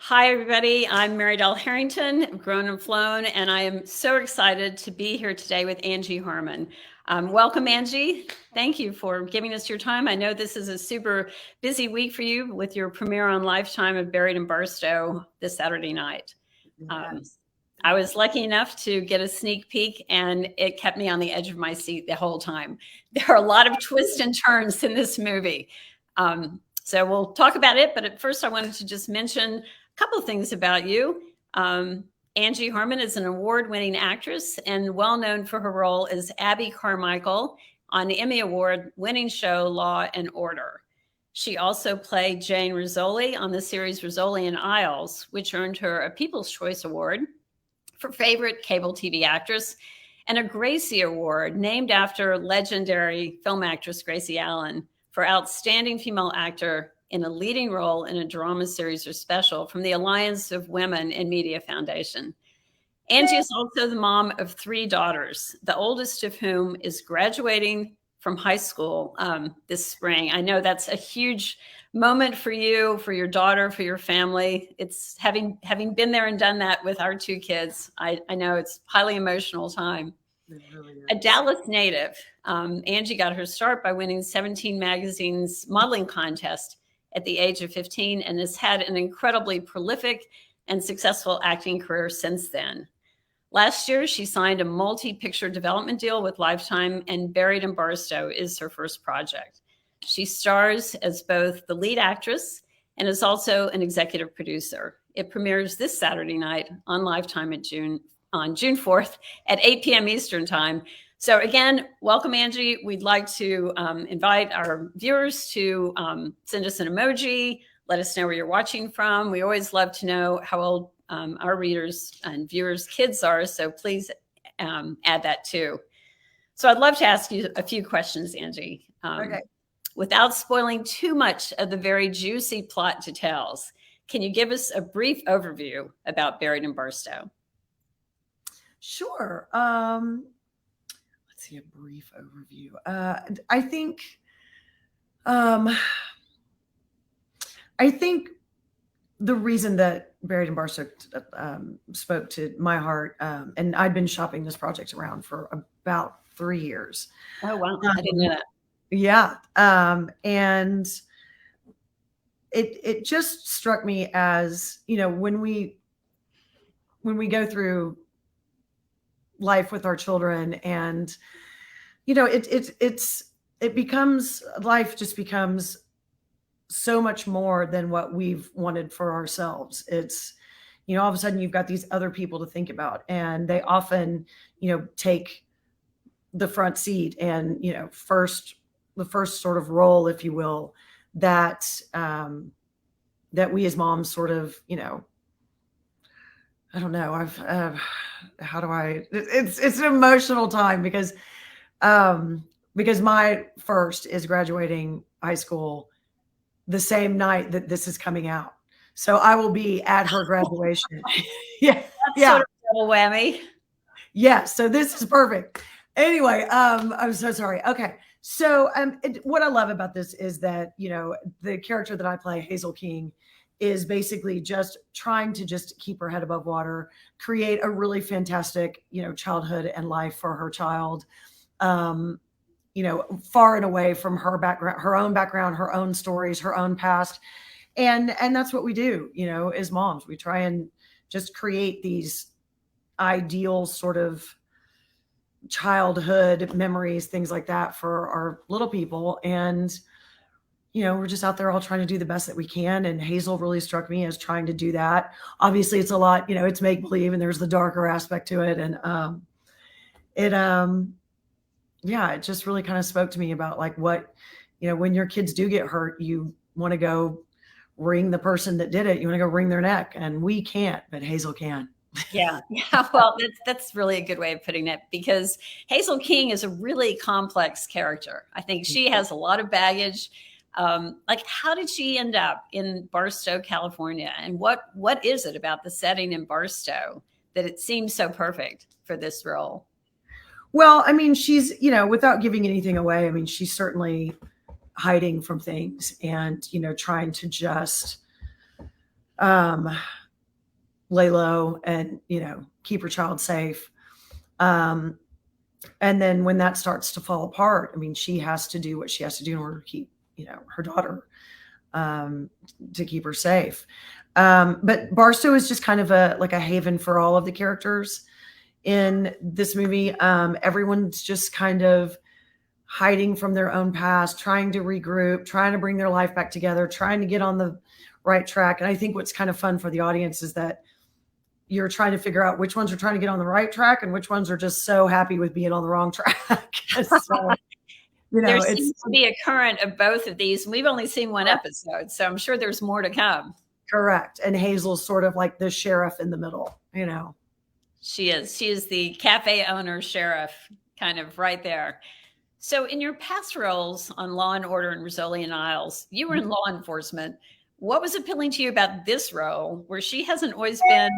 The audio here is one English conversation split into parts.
Hi, everybody. I'm Mary Dell Harrington, of Grown and Flown, and I am so excited to be here today with Angie Harmon. Welcome, Angie. Thank you for giving us your time. I know this is a super busy week for you with your premiere on Lifetime of Buried in Barstow this Saturday night. Yes. I was lucky enough to get a sneak peek, and it kept me on the edge of my seat the whole time. There are a lot of twists and turns in this movie. So we'll talk about it, but at first I wanted to just mention a couple of things about you. Angie Harmon is an award-winning actress and well-known for her role as Abby Carmichael on the Emmy Award-winning show Law and Order. She also played Jane Rizzoli on the series Rizzoli and Isles, which earned her a People's Choice Award for favorite cable TV actress and a Gracie Award named after legendary film actress Gracie Allen for outstanding female actor in a leading role in a drama series or special from the Alliance of Women in Media Foundation. Angie is also the mom of 3 daughters, the oldest of whom is graduating from high school this spring. I know that's a huge moment for you, for your daughter, for your family. It's having been there and done that with our 2 kids. I know it's highly emotional time. Really A Dallas native, Angie got her start by winning 17 Magazine's modeling contest at the age of 15 and has had an incredibly prolific and successful acting career since then. Last year, she signed a multi-picture development deal with Lifetime, and Buried in Barstow is her first project. She stars as both the lead actress and is also an executive producer. It premieres this Saturday night on Lifetime on June 4th at 8 p.m. Eastern Time. So again, welcome, Angie. We'd like to invite our viewers to send us an emoji, let us know where you're watching from. We always love to know how old our readers and viewers' kids are, so please add that too. So I'd love to ask you a few questions, Angie. Okay. Without spoiling too much of the very juicy plot details, can you give us a brief overview about Buried in Barstow? Sure. Let's see, a brief overview. I think the reason that Buried in Barstow spoke to my heart, and I'd been shopping this project around for about 3 years. Oh, wow. I didn't know that. Yeah. And it just struck me as, when we go through life with our children, and life just becomes so much more than what we've wanted for ourselves. It's, all of a sudden you've got these other people to think about, and they often, take the front seat and, the first sort of role, if you will, that we as moms sort of, I don't know. It's an emotional time because my first is graduating high school the same night that this is coming out. So I will be at her graduation. That's sort of double whammy. Yeah. So this is perfect. Anyway, I'm so sorry. Okay. So what I love about this is that, the character that I play, Hazel King, is basically just trying to just keep her head above water, create a really fantastic, childhood and life for her child, far and away from her background, her own stories, her own past. And that's what we do, as moms. We try and just create these ideal sort of childhood memories, things like that for our little people. And we're just out there all trying to do the best that we can. And Hazel really struck me as trying to do that. Obviously, it's a lot, it's make believe, and there's the darker aspect to it. And it just really kind of spoke to me about like what, when your kids do get hurt, you want to go wring the person that did it. You want to go wring their neck, and we can't, but Hazel can. Yeah. Well, that's really a good way of putting it, because Hazel King is a really complex character. I think she has a lot of baggage. Like, how did she end up in Barstow, California? And what is it about the setting in Barstow that it seems so perfect for this role? Well, I mean, she's, without giving anything away, I mean, she's certainly hiding from things and, trying to just lay low and, keep her child safe. And then when that starts to fall apart, I mean, she has to do what she has to do in order to keep, her daughter, to keep her safe. But Barstow is just kind of like a haven for all of the characters in this movie. Everyone's just kind of hiding from their own past, trying to regroup, trying to bring their life back together, trying to get on the right track. And I think what's kind of fun for the audience is that you're trying to figure out which ones are trying to get on the right track and which ones are just so happy with being on the wrong track. So, there seems to be a current of both of these. We've only seen one episode, so I'm sure there's more to come. Correct. And Hazel's sort of like the sheriff in the middle, She is the cafe owner sheriff, kind of right there. So in your past roles on Law and Order and Rizzoli and Isles, you were in law enforcement. What was appealing to you about this role, where she hasn't always been,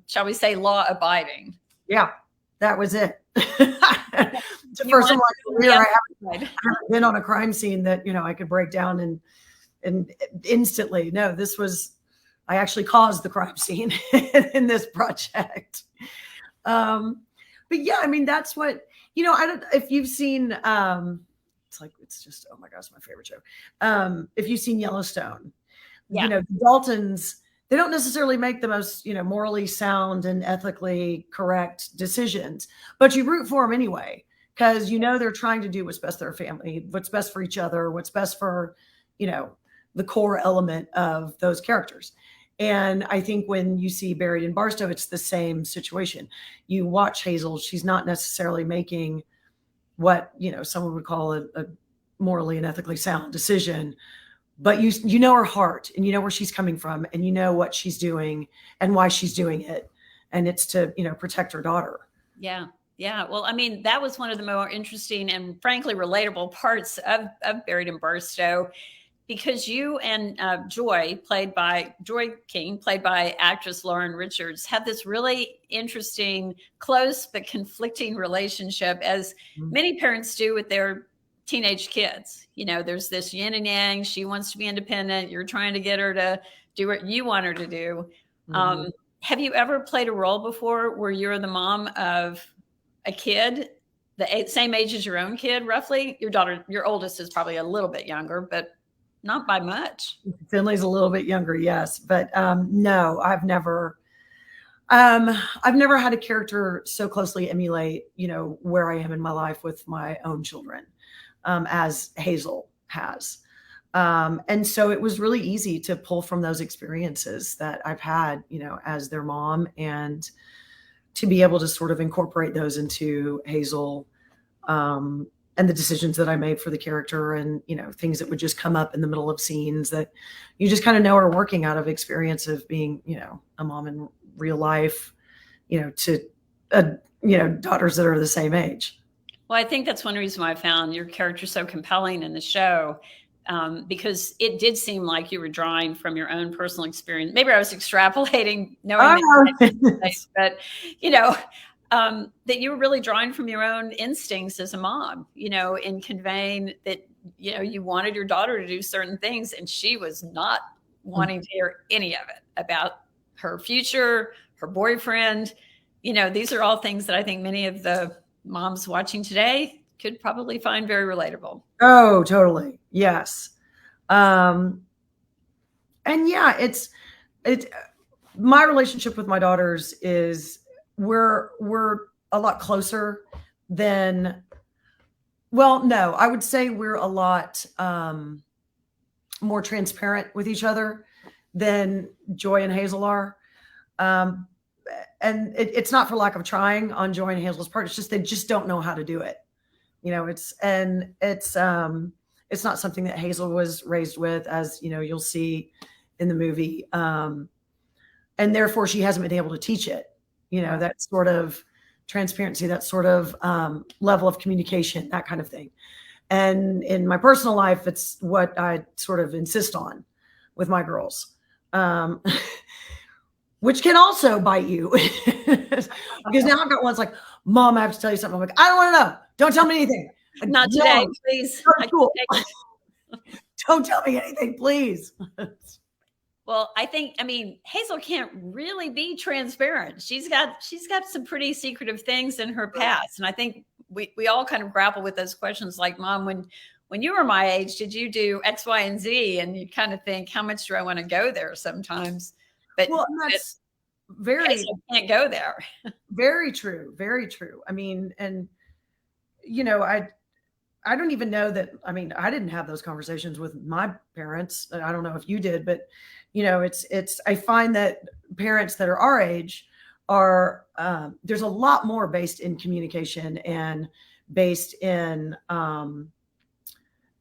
shall we say, law abiding? Yeah, that was it. The first time in my career, I haven't been on a crime scene that, I could break down and instantly. No, I actually caused the crime scene in this project. But yeah, I mean, that's what, if you've seen, it's just, oh my gosh, my favorite show. If you've seen Yellowstone, the Daltons, they don't necessarily make the most, morally sound and ethically correct decisions, but you root for them anyway, because, they're trying to do what's best for their family, what's best for each other, what's best for, the core element of those characters. And I think when you see Buried in Barstow, it's the same situation. You watch Hazel, she's not necessarily making what, someone would call a morally and ethically sound decision, but you know her heart and you know where she's coming from and you know what she's doing and why she's doing it. And it's to, protect her daughter. Yeah. Yeah. Well, I mean, that was one of the more interesting and frankly relatable parts of Buried in Barstow, because you and Joy King, played by actress Lauren Richards, had this really interesting, close but conflicting relationship, as many parents do with their teenage kids. There's this yin and yang. She wants to be independent. You're trying to get her to do what you want her to do. Mm-hmm. Have you ever played a role before where you're the mom of a kid the same age as your own kid, roughly? Your oldest is probably a little bit younger, but not by much. Finley's a little bit younger, yes, but no, I've never had a character so closely emulate, where I am in my life with my own children, as Hazel has. And so it was really easy to pull from those experiences that I've had, as their mom, and to be able to sort of incorporate those into Hazel, and the decisions that I made for the character, and, things that would just come up in the middle of scenes that you just kind of know are working out of experience of being, a mom in real life, to, daughters that are the same age. Well, I think that's one reason why I found your character so compelling in the show, because it did seem like you were drawing from your own personal experience. Maybe I was extrapolating, knowing that, but that you were really drawing from your own instincts as a mom, in conveying that, you wanted your daughter to do certain things, and she was not wanting to hear any of it about her future, her boyfriend. These are all things that I think many of the moms watching today could probably find very relatable. Oh, totally. Yes. And yeah, it's my relationship with my daughters is we're a lot closer than, well, no, I would say we're a lot more transparent with each other than Joy and Hazel are. And it's not for lack of trying on Joy and Hazel's part. It's just, they just don't know how to do it. It's not something that Hazel was raised with, as, you'll see in the movie. And therefore she hasn't been able to teach it, that sort of transparency, that sort of level of communication, that kind of thing. And in my personal life, it's what I sort of insist on with my girls, which can also bite you. Because now I've got ones like, Mom, I have to tell you something. I'm like, I don't want to know. Don't tell me anything. Like, not today, please. Cool. Don't tell me anything, please. Well, I mean, Hazel can't really be transparent. She's got some pretty secretive things in her past. And I think we all kind of grapple with those questions like, Mom, when you were my age, did you do X, Y, and Z? And you kind of think, how much do I want to go there sometimes? Well, and But that's very, Hazel can't go there. very true. Very true. I mean, and you know, I don't even know that. I mean, I didn't have those conversations with my parents. I don't know if you did, but I find that parents that are our age are, there's a lot more based in communication and based in,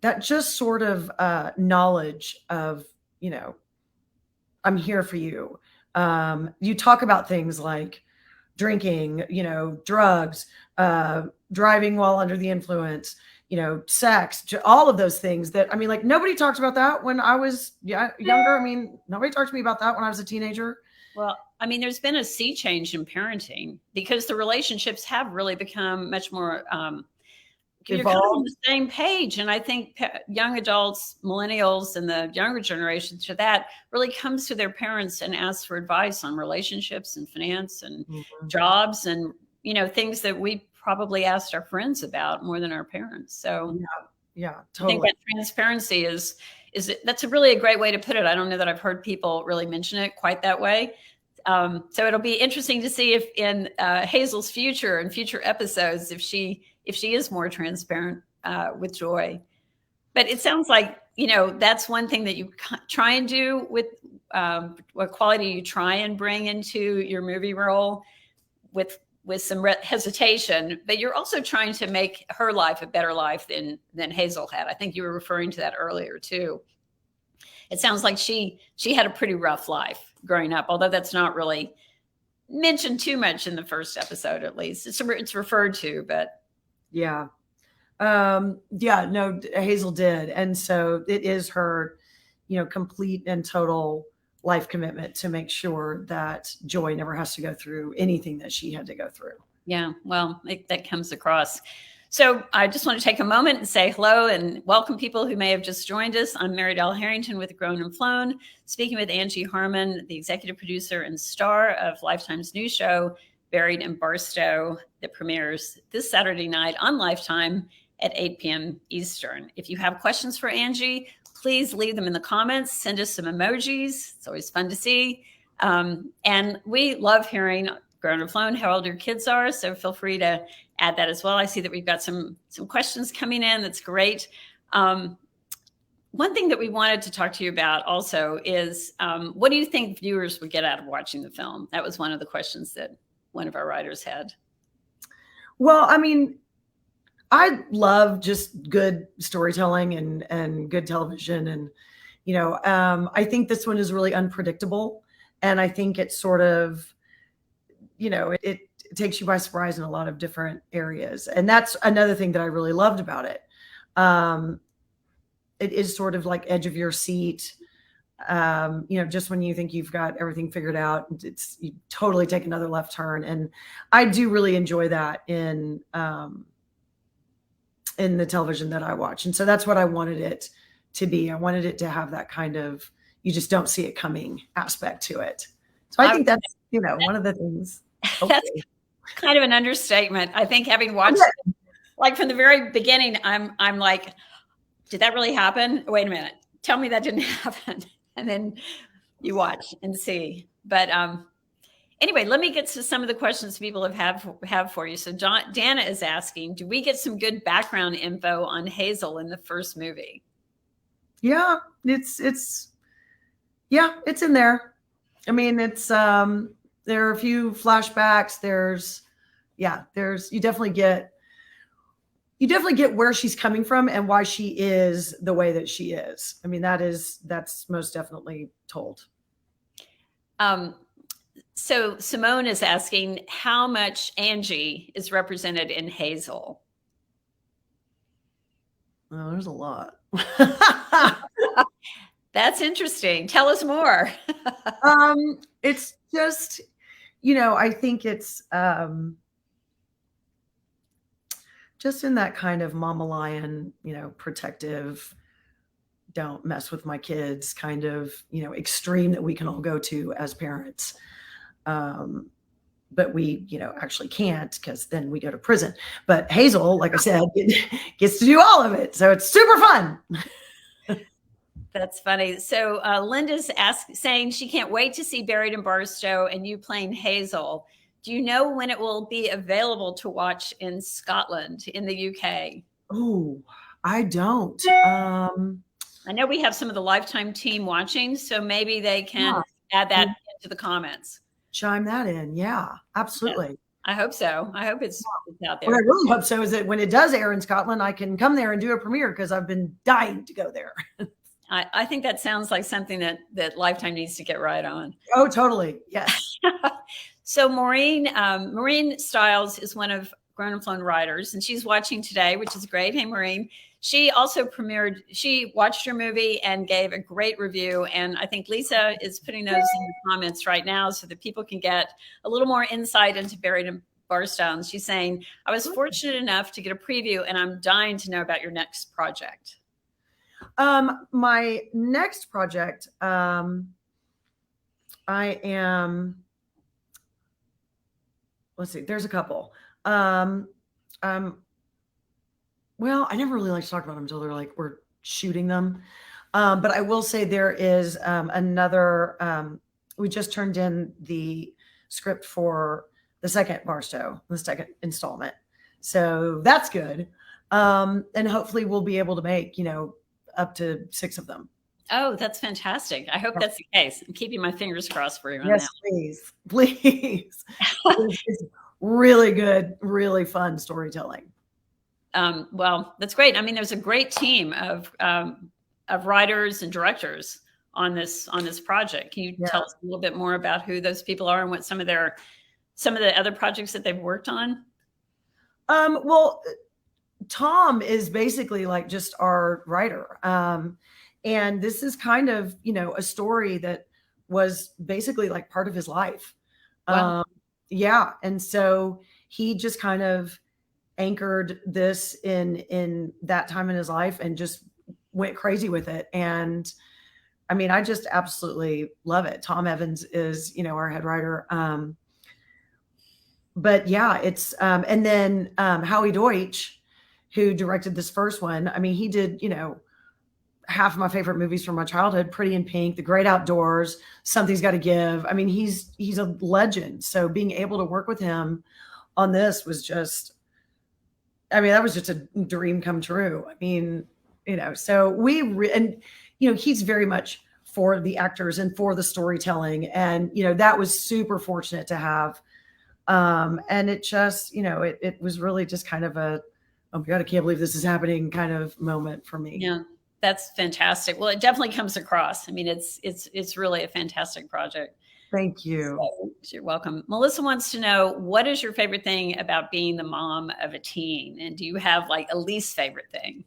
that just sort of knowledge of, you know, I'm here for you. You talk about things like drinking, drugs, driving while under the influence, sex, all of those things that, I mean, like nobody talked about that when I was younger. I mean, nobody talked to me about that when I was a teenager. Well, I mean, there's been a sea change in parenting because the relationships have really become much more you're kind of on Evolved. the same page. And I think young adults, millennials, and the younger generation to that really comes to their parents and asks for advice on relationships and finance and Mhm. jobs and, things that we probably asked our friends about more than our parents. So Yeah, yeah, I think totally. that transparency that's really a great way to put it. I don't know that I've heard people really mention it quite that way. So it'll be interesting to see if in Hazel's future and future episodes, if she is more transparent with Joy. But it sounds like that's one thing that you try and do with what quality you try and bring into your movie role with some hesitation, but you're also trying to make her life a better life than Hazel had. I think you were referring to that earlier too. It sounds like she had a pretty rough life growing up, although that's not really mentioned too much in the first episode. At least it's referred to, but Yeah. Yeah, no, Hazel did. And so it is her, complete and total life commitment to make sure that Joy never has to go through anything that she had to go through. yeah, well, that comes across. So I just want to take a moment and say hello and welcome people who may have just joined us. I'm Mary Dell Harrington with Grown and Flown, speaking with Angie Harmon, the executive producer and star of Lifetime's new show, Buried in Barstow, that premieres this Saturday night on Lifetime at 8 p.m. Eastern. If you have questions for Angie, please leave them in the comments. Send us some emojis. It's always fun to see. And we love hearing Grown and Flown, how old your kids are. So feel free to add that as well. I see that we've got some questions coming in. That's great. One thing that we wanted to talk to you about also is what do you think viewers would get out of watching the film? That was one of the questions that one of our writers had. Well, I mean, I love just good storytelling and good television. And, I think this one is really unpredictable. And I think it's sort of, it takes you by surprise in a lot of different areas. And that's another thing that I really loved about it. It is sort of like edge of your seat. Just when you think you've got everything figured out, you totally take another left turn. And I do really enjoy that in the television that I watch. And so that's what I wanted it to be. I wanted it to have that kind of, you just don't see it coming aspect to it. So I think that's, one of the things. That's kind of an understatement. I think having watched like from the very beginning, I'm like, did that really happen? Wait a minute. Tell me that didn't happen. And then you watch and see. But anyway, let me get to some of the questions people have for you. So Dana is asking, do we get some good background info on Hazel in the first movie? Yeah, it's in there. I mean, it's there are a few flashbacks. You definitely get where she's coming from and why she is the way that she is. I mean, that's most definitely told. So Simone is asking how much Angie is represented in Hazel. Oh, there's a lot. That's interesting. Tell us more. It's just, I think it's just in that kind of mama lion, protective, don't mess with my kids kind of, extreme that we can all go to as parents. But we, actually can't, because then we go to prison. But Hazel, like I said, gets to do all of it. So it's super fun. That's funny. So Linda's saying she can't wait to see Buried in Barstow and you playing Hazel. Do you know when it will be available to watch in Scotland, in the UK? Oh, I don't. I know we have some of the Lifetime team watching, so maybe they can add that into the comments. Chime that in. Yeah, absolutely. Yeah, I hope so. I hope it's out there. What I really hope so is that when it does air in Scotland, I can come there and do a premiere, because I've been dying to go there. I think that sounds like something that Lifetime needs to get right on. Oh, totally. Yes. So Maureen Stiles is one of Grown and Flown writers, and she's watching today, which is great. Hey, Maureen. She also she watched your movie and gave a great review. And I think Lisa is putting those in the comments right now so that people can get a little more insight into Buried in Barstow. She's saying, I was fortunate enough to get a preview and I'm dying to know about your next project. My next project, let's see, there's a couple. Well, I never really like to talk about them until they're like, we're shooting them. But I will say there is another, we just turned in the script for the second Barstow, the second installment. So that's good. And hopefully we'll be able to make, up to 6 of them. Oh, that's fantastic. I hope that's the case. I'm keeping my fingers crossed for you. Yes, please. Please. It's really good, really fun storytelling. Well, that's great. I mean, there's a great team of writers and directors on this project. Can you tell us a little bit more about who those people are and what some of the other projects that they've worked on? Well, Tom is basically like just our writer. And this is kind of, a story that was basically like part of his life. Wow. Yeah. And so he just kind of anchored this in that time in his life and just went crazy with it. And I mean, I just absolutely love it. Tom Evans is, our head writer. But yeah, it's, and then Howie Deutsch, who directed this first one. I mean, he did, half of my favorite movies from my childhood, Pretty in Pink, The Great Outdoors, Something's Got to Give. I mean, he's a legend. So being able to work with him on this was just, I mean, that was just a dream come true. I mean, so he's very much for the actors and for the storytelling. And, that was super fortunate to have. And it just, it was really just kind of a, oh my God, I can't believe this is happening kind of moment for me. Yeah, that's fantastic. Well, it definitely comes across. I mean, it's really a fantastic project. Thank you. So, you're welcome. Melissa wants to know, what is your favorite thing about being the mom of a teen? And do you have like a least favorite thing?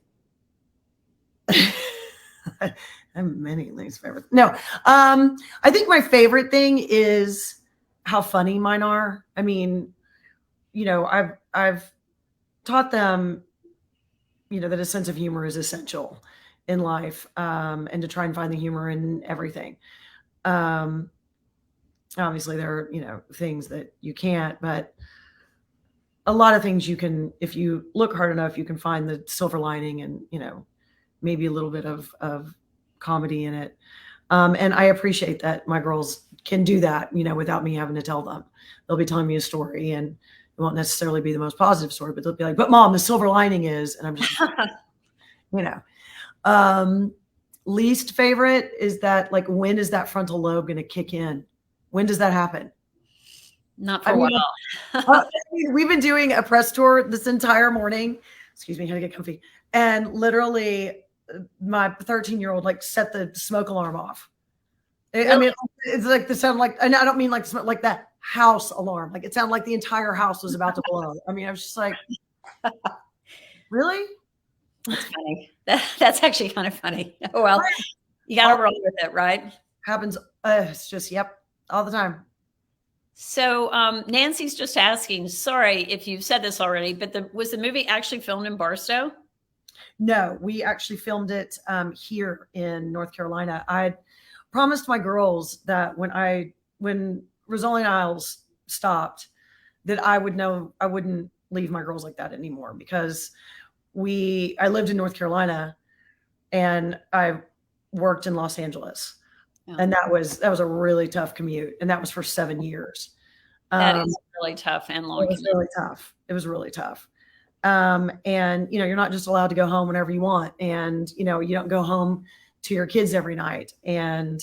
I have many least favorite. No, I think my favorite thing is how funny mine are. I mean, I've taught them, that a sense of humor is essential in life, and to try and find the humor in everything. Obviously there are, things that you can't, but a lot of things you can, if you look hard enough, you can find the silver lining and, maybe a little bit of comedy in it. And I appreciate that my girls can do that, without me having to tell them. They'll be telling me a story and it won't necessarily be the most positive story, but they'll be like, but Mom, the silver lining is, and I'm just, least favorite is that, like, when is that frontal lobe going to kick in? When does that happen? Not for a while. We've been doing a press tour this entire morning. Excuse me, how to get comfy. And literally my 13-year-old like set the smoke alarm off. Really? I mean, it's like the sound like, and I don't mean like smoke, like that house alarm. Like it sounded like the entire house was about to blow. I mean, I was just like, really? That's funny. That's actually kind of funny. Oh, well, you got to roll with it, right? Happens. It's just, yep, all the time. So Nancy's just asking, sorry if you've said this already, but was the movie actually filmed in Barstow? No, we actually filmed it here in North Carolina. I promised my girls that when Rosalie Isles stopped, that I would know I wouldn't leave my girls like that anymore, because I lived in North Carolina and I worked in Los Angeles. Yeah. And that was a really tough commute. And that was for 7 years. That is really tough and long. It was really tough. It was really tough. And you're not just allowed to go home whenever you want. And, you don't go home to your kids every night. And,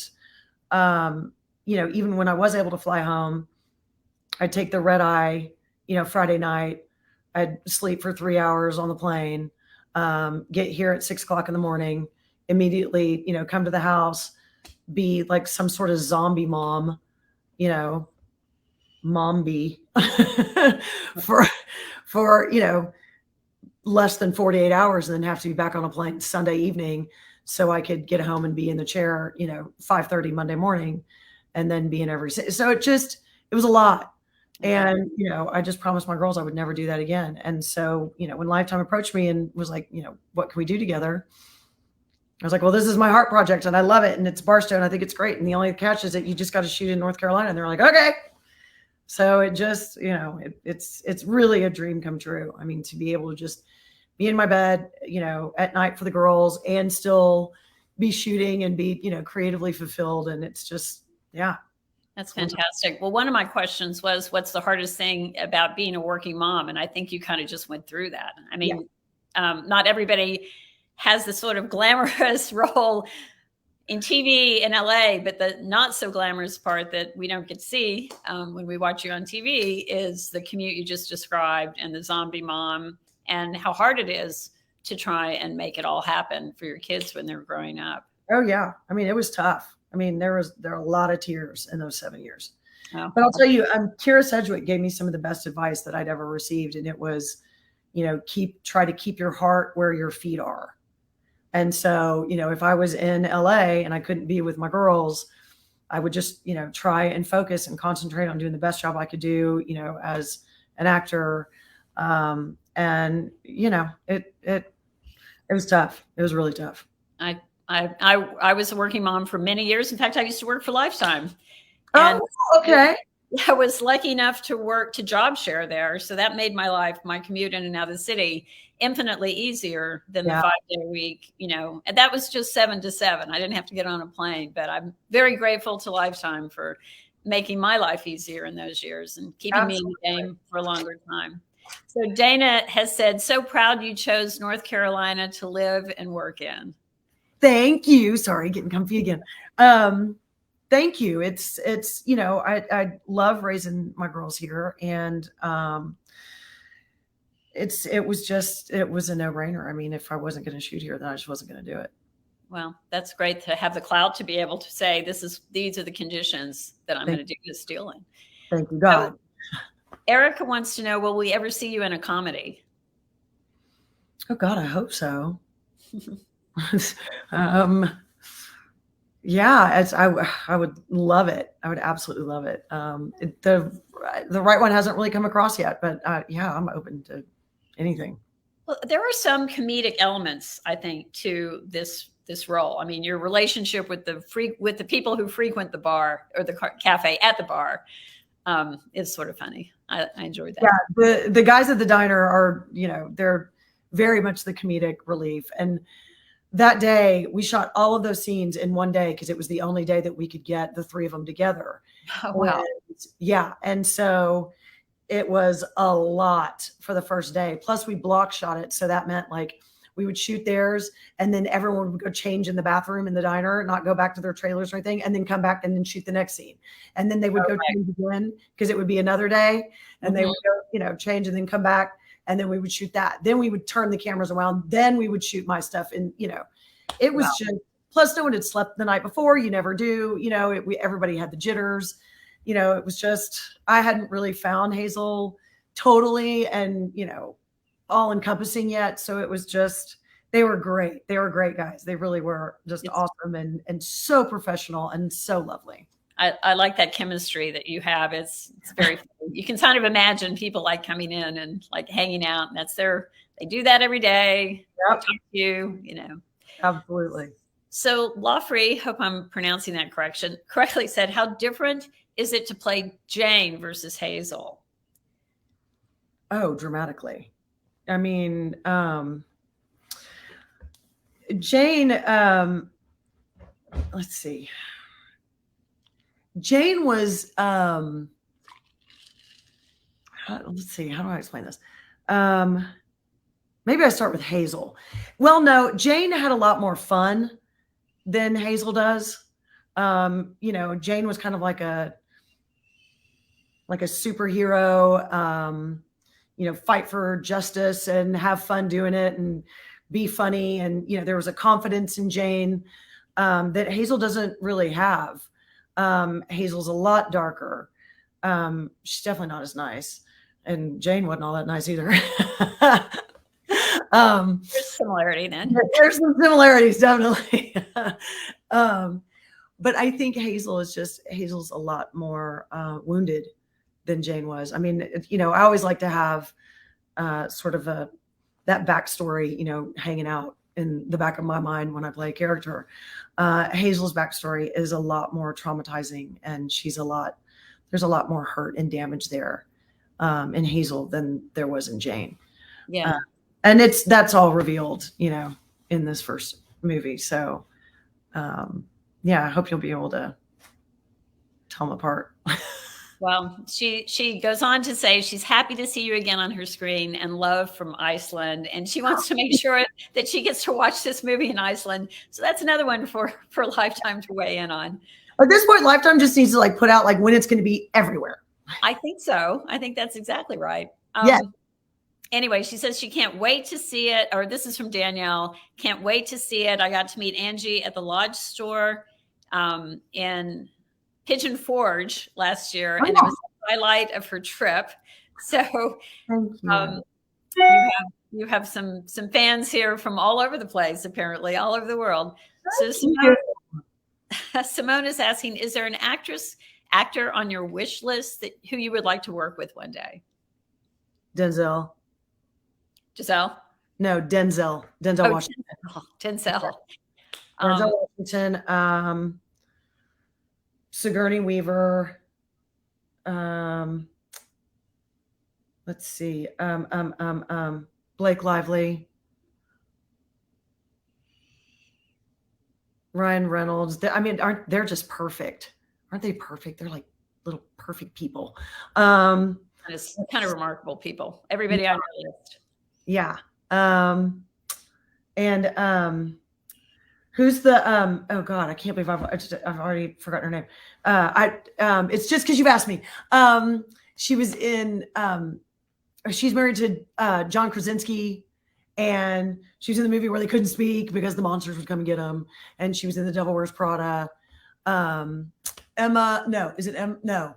even when I was able to fly home, I'd take the red eye, Friday night, I'd sleep for 3 hours on the plane, get here at 6 o'clock in the morning, immediately, come to the house, be like some sort of zombie mom, mom bee for less than 48 hours, and then have to be back on a plane Sunday evening so I could get home and be in the chair, 5:30 Monday morning, and then be in every. So it was a lot. And, I just promised my girls I would never do that again. And so, when Lifetime approached me and was like, what can we do together? I was like, well, this is my heart project and I love it. And it's Barstow and I think it's great. And the only catch is that you just got to shoot in North Carolina. And they're like, okay. So it just, it's really a dream come true. I mean, to be able to just be in my bed, at night for the girls and still be shooting and be, creatively fulfilled. And it's just, yeah. That's fantastic. Well, one of my questions was, what's the hardest thing about being a working mom? And I think you kind of just went through that. I mean, not everybody has the sort of glamorous role in TV in LA, but the not so glamorous part that we don't get to see when we watch you on TV is the commute you just described and the zombie mom, and how hard it is to try and make it all happen for your kids when they're growing up. Oh yeah. I mean, it was tough. I mean, there are a lot of tears in those 7 years. Oh. But I'll tell you, Kira Sedgwick gave me some of the best advice that I'd ever received. And it was, try to keep your heart where your feet are. And so, if I was in LA and I couldn't be with my girls, I would just, try and focus and concentrate on doing the best job I could do, as an actor. And, it was tough. It was really tough. I was a working mom for many years. In fact, I used to work for Lifetime. And okay. I was lucky enough to work to job share there. So that made my commute in and out of the city infinitely easier than the 5-day week, and that was just 7 to 7. I didn't have to get on a plane, but I'm very grateful to Lifetime for making my life easier in those years and keeping me in the game for a longer time. So Dana has said, so proud you chose North Carolina to live and work in. Thank you. Sorry, getting comfy again. Thank you. It's I love raising my girls here, and it was a no-brainer. I mean, if I wasn't going to shoot here, then I just wasn't going to do it. Well, that's great to have the clout to be able to say these are the conditions that I'm going to do this deal in. Thank you, God. So, Erica wants to know, will we ever see you in a comedy? Oh God, I hope so. Yeah, I would love it. I would absolutely love it. The right one hasn't really come across yet, but yeah, I'm open to anything. Well, there are some comedic elements, I think, to this role. I mean, your relationship with the people who frequent the bar or the cafe at the bar is sort of funny. I enjoyed that. Yeah, the guys at the diner are, they're very much the comedic relief. And that day we shot all of those scenes in one day because it was the only day that we could get the three of them together. Oh, wow. And so it was a lot for the first day. Plus we block shot it. So that meant like we would shoot theirs and then everyone would go change in the bathroom in the diner, not go back to their trailers or anything, and then come back and then shoot the next scene. And then they would go change again because it would be another day, and they would go, change and then come back. And then we would shoot that. Then we would turn the cameras around. Then we would shoot my stuff. And, it was just, plus no one had slept the night before. You never do, everybody had the jitters, it was just, I hadn't really found Hazel totally and, all encompassing yet. So it was just, they were great. They were great guys. They really were just awesome and so professional and so lovely. I like that chemistry that you have. It's very, you can kind of imagine people like coming in and like hanging out, and that's their They do that every day. Yep. Talk to you, you know. Absolutely. So Lawfrey, hope I'm pronouncing that correctly, said, how different is it to play Jane versus Hazel? Oh, dramatically. I mean, Jane, let's see. Jane was, let's see, how do I explain this? Maybe I start with Hazel. Well, no, Jane had a lot more fun than Hazel does. You know, Jane was kind of like a superhero, you know, fight for justice and have fun doing it and be funny. And, you know, there was a confidence in Jane that Hazel doesn't really have. Hazel's a lot darker. She's definitely not as nice. And Jane wasn't all that nice either. There's similarity then. There's some similarities, definitely. But I think Hazel's a lot more wounded than Jane was. I mean, you know, I always like to have sort of that backstory, you know, hanging out in the back of my mind when I play a character. Hazel's backstory is a lot more traumatizing, and there's a lot more hurt and damage there in Hazel than there was in Jane. Yeah. And that's all revealed, you know, in this first movie. So, yeah, I hope you'll be able to tell them apart. Well, she goes on to say she's happy to see you again on her screen and love from Iceland. And she wants to make sure that she gets to watch this movie in Iceland. So that's another one for Lifetime to weigh in on. At this point, Lifetime just needs to like put out like when it's going to be everywhere. I think so. I think that's exactly right. Yeah. Anyway, she says she can't wait to see it. Or this is from Danielle. Can't wait to see it. I got to meet Angie at the Lodge store in Pigeon Forge last year, and it was the highlight of her trip. So you have some fans here from all over the place, apparently, all over the world. So Simone is asking, is there an actor on your wish list who you would like to work with one day? Denzel. Giselle? No, Denzel. Denzel Washington. Denzel. Denzel Washington. Sigourney Weaver. Let's see. Blake Lively. Ryan Reynolds. They're just perfect? Aren't they perfect? They're like little perfect people. It's kind of remarkable people. Everybody on your list. Yeah. Who's the oh God, I can't believe I've already forgotten her name. It's just because you've asked me. She was in she's married to John Krasinski, and she was in the movie where they couldn't speak because the monsters would come and get them. And she was in The Devil Wears Prada. Emma, no, is it Emma? No.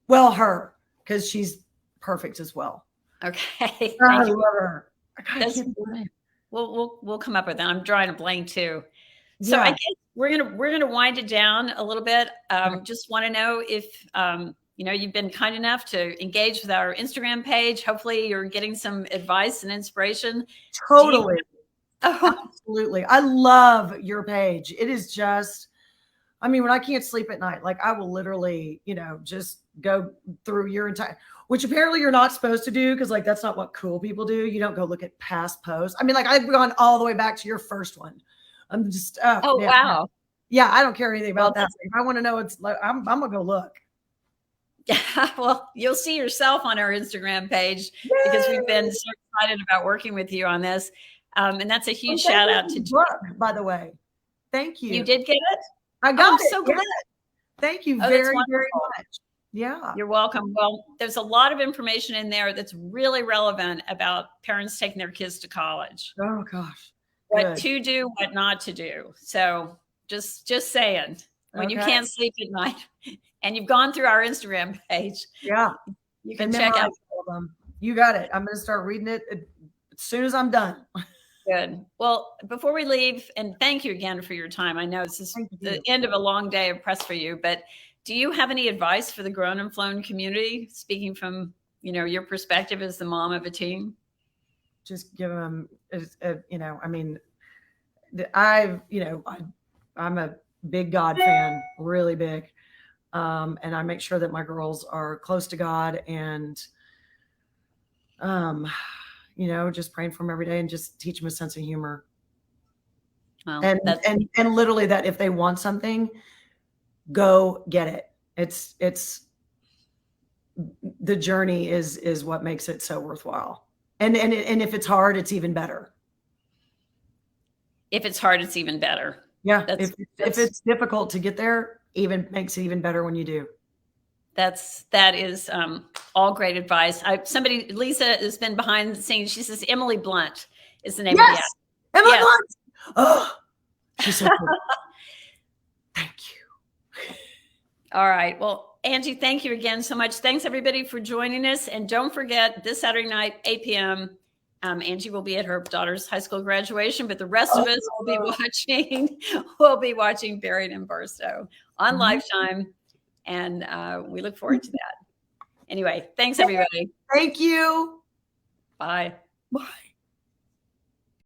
Well, her, because she's perfect as well. Okay. I love her. We'll come up with that. I'm drawing a blank too. So Yeah. I guess we're gonna wind it down a little bit. Just want to know if you know, you've been kind enough to engage with our Instagram page. Hopefully, you're getting some advice and inspiration. Totally. Absolutely. I love your page. It is just, I mean, when I can't sleep at night, like I will literally, you know, just go through your entire, which apparently you're not supposed to do, because like that's not what cool people do. You don't go look at past posts. I mean, like I've gone all the way back to your first one. I'm just wow. Yeah, I don't care anything about that. If I want to know, it's like I'm gonna go look. Yeah, well, you'll see yourself on our Instagram page. Yay! Because we've been so excited about working with you on this. And that's a huge shout out to book, by the way. Thank you. You did get it? I got it. I'm so glad. Thank you very much. Yeah. You're welcome. Well, there's a lot of information in there that's really relevant about parents taking their kids to college. Oh gosh. What to do, what not to do. So just saying, when you can't sleep at night and you've gone through our Instagram page, yeah, you can check out all of them. You got it. I'm going to start reading it as soon as I'm done. Good. Well, before we leave, and thank you again for your time. I know this is the end of a long day of press for you, but do you have any advice for the Grown and Flown community, speaking from, you know, your perspective as the mom of a teen? just give them, you know, I mean, you know, I'm a big God fan, really big. And I make sure that my girls are close to God and, you know, just praying for them every day and just teach them a sense of humor. Well, And literally that if they want something, go get it. It's the journey is what makes it so worthwhile. And if it's hard, it's even better. If it's hard, it's even better. Yeah. If it's difficult to get there, even makes it even better when you do. That is all great advice. Lisa has been behind the scenes. She says Emily Blunt is the name of the actor. Emily Blunt. Oh, she's so cool. Thank you. All right. Well, Angie, thank you again so much. Thanks everybody for joining us. And don't forget this Saturday night, 8 p.m. Angie will be at her daughter's high school graduation, but the rest of us will be watching Buried in Barstow on Lifetime. And we look forward to that. Anyway, thanks everybody. Thank you. Bye. Bye.